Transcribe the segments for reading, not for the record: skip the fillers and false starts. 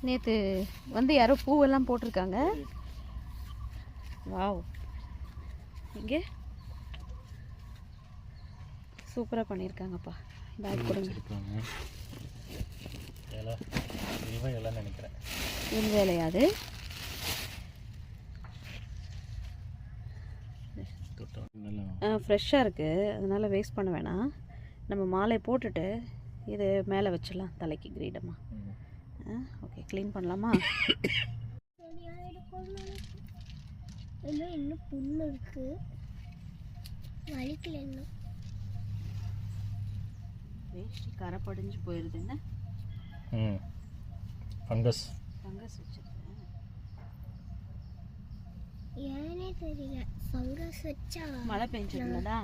நேற்று வந்து யாரோ பூவெல்லாம் போட்டிருக்காங்க. வாவ், இங்கே சூப்பராக பண்ணியிருக்காங்கப்பா. பேக் கொடுங்க. நினைக்கிறேன் என் வேலையாது. ஃப்ரெஷ்ஷாக இருக்குது, அதனால் வேஸ்ட் பண்ண வேணாம். நம்ம மாலை போட்டுட்டு இது மேலே வச்சிடலாம் தலைக்கு கிரீடமாக. ஓகே, க்ளீன் பண்ணலாமா? இன்னும் புண்ணு இருக்கு, வலிக்கல இன்னும். வேஷ்டி கரை படிஞ்சு போயிடுது. என்ன ஃபங்கஸ் வச்சிருக்கேன், ஏனே தெரியல. ஃபங்கஸ் வச்சா மழை பெஞ்சிருந்ததா?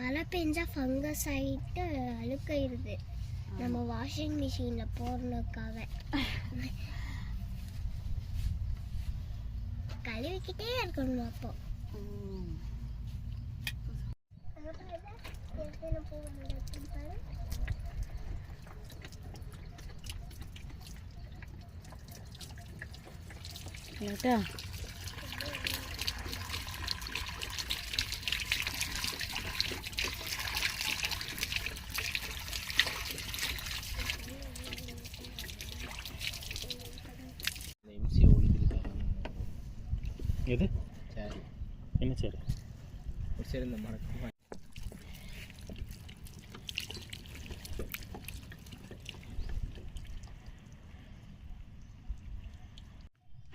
மழை பெஞ்சா ஃபங்கஸ் ஆகிட்டு அழுக்காயிருது. நம்ம வாஷிங் மிஷினில் போடுறதுக்காக கழுவிக்கிட்டே இருக்கணும். அப்போ லைட்டா எது சரி, என்ன சரி ஒரு சரி இந்த மரக்கு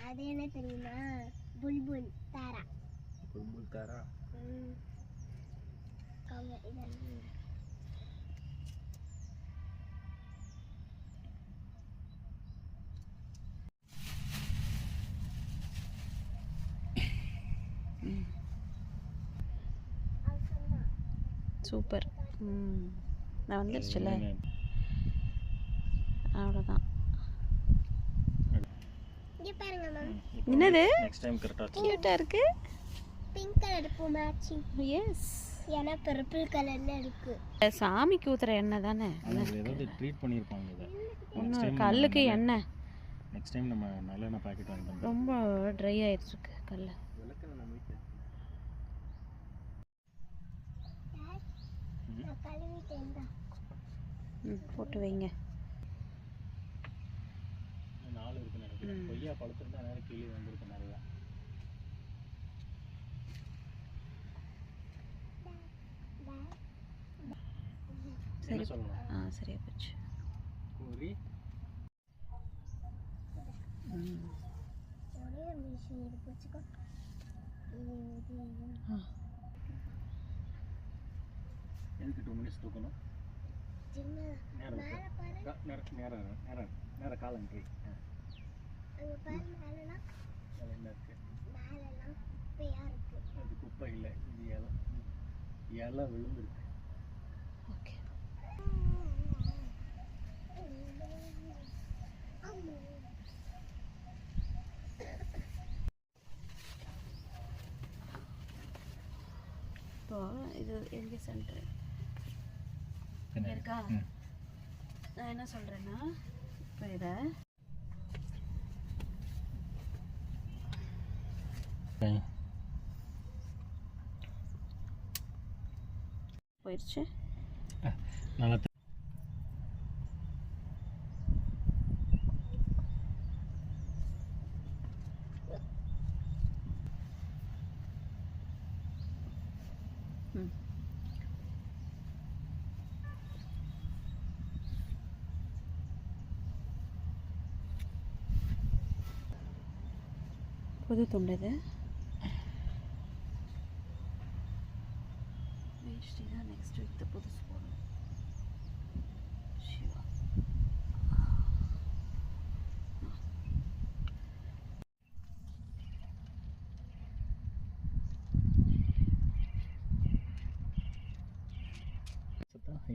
அது என்ன தெரியுமா? புல்புல் தாரா. புல்புல் தாரா. சூப்பர். நான் வந்துருச்சுல, அவ்வளோதான். இங்க பாருங்க மேம். என்னது? நெக்ஸ்ட் டைம் கரெக்ட்டா கியூட்டா இருக்கு. பிங்க் கலர் பூ மேட்சிங். எஸ், ஏன்னா பர்பிள் கலர்ல இருக்கு. சாமிக்கு ஊத்துற எண்ணெய் தானே. ஏதாவது ட்ரீட் பண்ணிருப்பாங்க இத. ஒன்றும் கல்லுக்கு எண்ணெய். நெக்ஸ்ட் டைம் நம்ம நல்லெண்ணெய் பாக்கெட் வாங்கி தரோம். ரொம்ப ட்ரை ஆயிடுச்சு இருக்கு கல்ல. போட்டு வைங்க. நாலு இருக்கு நினைக்கிறேன். கொய்யா பழத்துல நிறைய கிளி வந்திருக்கு நிறைய. சரி சொல்லலாம். சரியா போச்சு. பூரி ஒரே மிஷின் இது புடிச்சுக்கோ. எனக்கு 2 மினிட்ஸ் தூக்கணும். நேரம் காலம் ட்ரை. அங்க பாரு, மேலலாம் என்ன இருக்கு? மேலலாம் குப்பையா இருக்கு. அது குப்பை இல்லை, இது இலை விழுந்துருக்கு. ஓகே, இப்போ இது எங்கே சென்டர் இருக்கா? நான் என்ன சொல்கிறேன்னா, இப்போ இதை போயிடுச்சு. நல்லா புது துண்டது வேஷ்டி தான் நெக்ஸ்ட் வீக் புதுசு போடணும். சிவா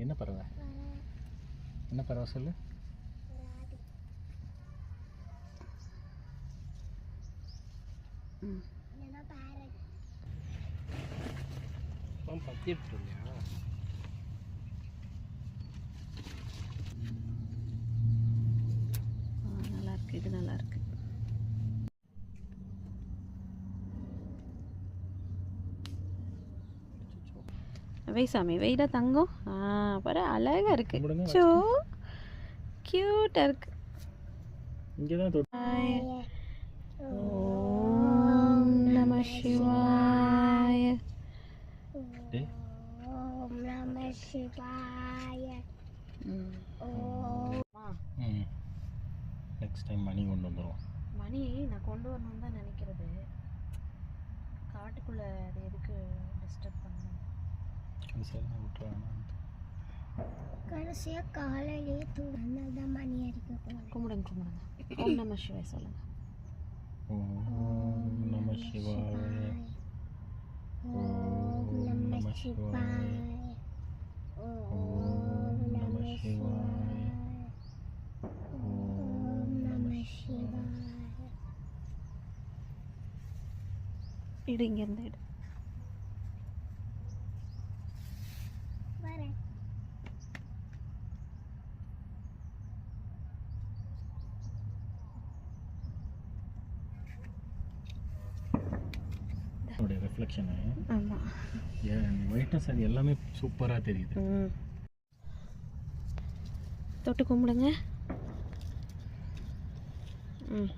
என்ன பறவை? என்ன பறவை சொல்லு? பத்தி இல்லையா? வெய் சாமி வெயிடா தங்கம். பாரு அழகாக இருக்கு. கும்பிடுங்க. சோ க்யூட்டாக இருக்கு. இங்கே தான் தொட்டு. ஓம் நம சிவாய. டேய், ஓம் நம சிவாய. ம். நெக்ஸ்ட் டைம் மணி கொண்டு வந்துடும். மணி நான் கொண்டு வரணும்னு தான் நினைக்கிறது. காட்டுக்குள்ளே அது எதுக்கு டிஸ்டர்ப் பண்ணணும்? அது சரி, நான் விட்டுருவேன். கடைசியாக காலையிலேயே தூங்கினா தான் மணி அடிக்க போனேன். கும்பிடுங்க கும்பிடுங்க. ஓம் நம சிவாய சொல்லுங்கள். ஓம் நம சிவாய. ஓம் நம சிவாய. ஓம் நம சிவாய. ஓம் நம சிவாய. இடு இங்கேருந்து இடு. வரேன். என்னுடைய ரிஃப்ளெக்ஷனு ஆமாம். ஒயிட்னஸ் அது எல்லாமே சூப்பராக தெரியுது. ம். தொட்டு கும்பிடுங்க. ம்.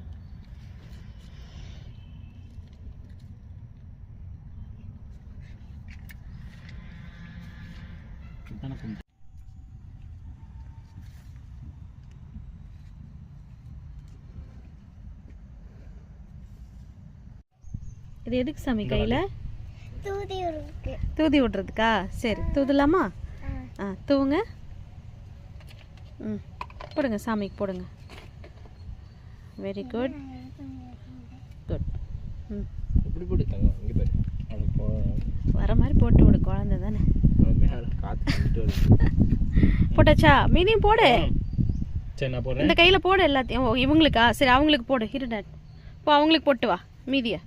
இதான கும்பிட்டு. இது எதுக்கு சாமி கையில்? தூதி இருக்கு. தூதி விட்றதுக்கா? சரி தூதலாமா? தூவுங்க. ம் போடுங்க, சாமிக்கு போடுங்க. Very good good. ம் இப்படி போட்டுட்டாங்க. இங்கே போய் அது வர மாதிரி போட்டு விடு, குழந்தை தானே. மேலே காற்று வந்துட்டு வருது. போட்டாச்சா? மீதியும் போடு. சரி, நான் போடுறேன். இந்த கையில் போடு எல்லாத்தையும். ஓ இவங்களுக்கா? சரி அவங்களுக்கு போடு. இரு டாட் போ, அவங்களுக்கு போட்டு வா மீதியை.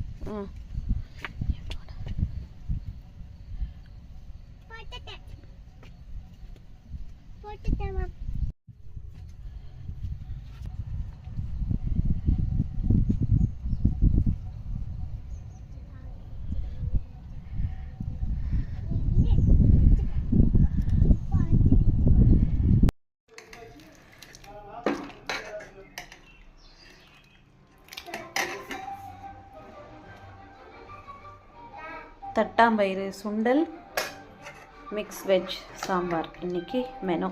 போட்டுட்டேன். தட்டாம்பயிறு சுண்டல், மிக்ஸ் வெஜ் சாம்பார் இன்னைக்கு மெனு.